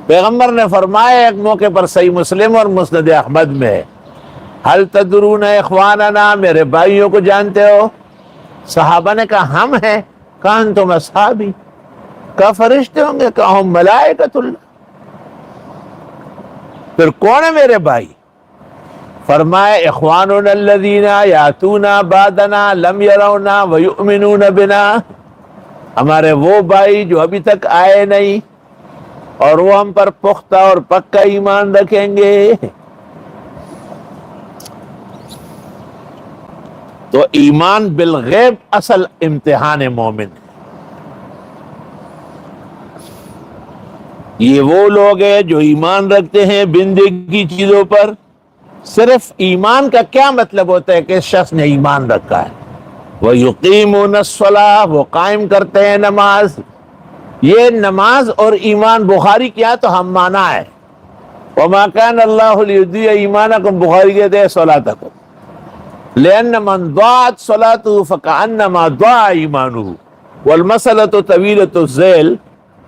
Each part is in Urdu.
پیغمبر نے فرمایا ایک موقع پر، صحیح مسلم اور مسند احمد میں، ہل تدرون اخواننا، میرے بھائیوں کو جانتے ہو؟ صحابہ نے کہا ہم ہیں۔ کہا انتم اصحابی، کہا فرشتے ہوں گے، کہا ہم ملائکۃ اللہ۔ پھر کون ہے میرے بھائی؟ فرمایا اخواننا الذین یاتون بعدنا لم یرونا ویؤمنون بنا، ہمارے وہ بھائی جو ابھی تک آئے نہیں اور وہ ہم پر پختہ اور پکا ایمان رکھیں گے۔ تو ایمان بالغیب اصل امتحان مومن ہے۔ یہ وہ لوگ ہیں جو ایمان رکھتے ہیں بن دیکھی چیزوں پر۔ صرف ایمان کا کیا مطلب ہوتا ہے کہ اس شخص نے ایمان رکھا ہے؟ وَيُقِيمُونَ الصَّلَاةَ، وہ قائم کرتے ہیں نماز۔ یہ نماز اور ایمان بخاری کیا تو ہم مانا ہے۔ وَمَا كَانَ اللَّهُ لِيُضِيعَ إِيمَانَكُمْ، بخاری کہتے ہیں صلاتکم، لأن من ضاعت صلاته فكأنما ضاع إيمانه، والمسألة طويلة الذيل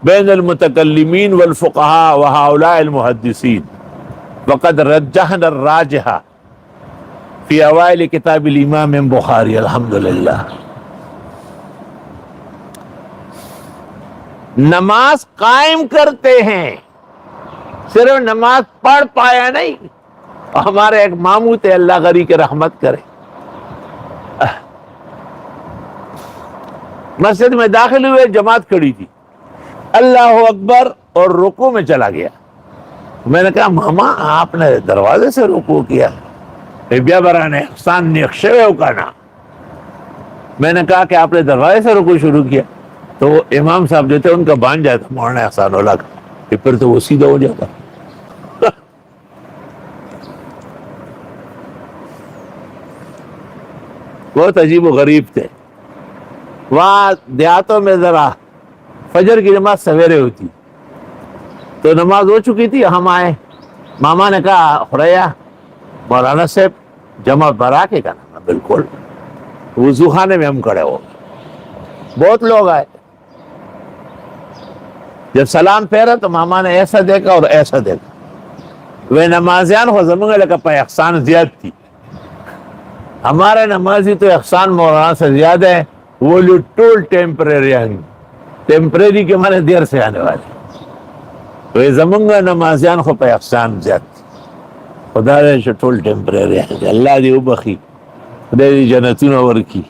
بين المتكلمين والفقهاء وهؤلاء المحدثين، وقد رجحنا الراجح في أوائل كتاب الإمام بخاری۔ الحمدللہ۔ نماز قائم کرتے ہیں، صرف نماز پڑھ پایا نہیں۔ ہمارے ایک ماموں تھے، اللہ غری کے رحمت کرے، مسجد میں داخل ہوئے، جماعت کھڑی تھی، اللہ اکبر اور رکوع میں چلا گیا۔ میں نے کہا ماما آپ نے دروازے سے رکوع کیا؟ بیا برانے احسان نیخشوے اکانا۔ میں نے کہا کہ آپ نے دروازے سے رکوع شروع کیا؟ تو وہ امام صاحب جو تھے ان کا بان جاتا مولانا احسان اللہ کا، کہ پھر تو وہ سیدھا ہو جاتا۔ بہت عجیب و غریب تھے۔ وہاں دیہاتوں میں ذرا فجر کی نماز سویرے ہوتی، تو نماز ہو چکی تھی، ہم آئے، ماما نے کہا خوریا مولانا صاحب جمع برا کے کہنا، بالکل۔ وضو خانے میں ہم کھڑے ہو، بہت لوگ آئے۔ جب سلام پھیرا تو ماما نے ایسا دیکھا اور ایسا دیکھا۔ وہ نمازیان خو زمانگا لکا پا احسان زیاد تھی، ہمارے نمازی تو احسان مولانا سے زیادہ ہے، وہ لوگ ٹول ٹیمپریری ہیں، ٹیمپریری کے معنی دیر سے آنے والے۔ وہ زمانگا نمازیان خو پا احسان زیاد تھی، خدا دے ٹول ٹیمپریری ہیں، اللہ دی اوبخی، خدا دی جنتون ورکی۔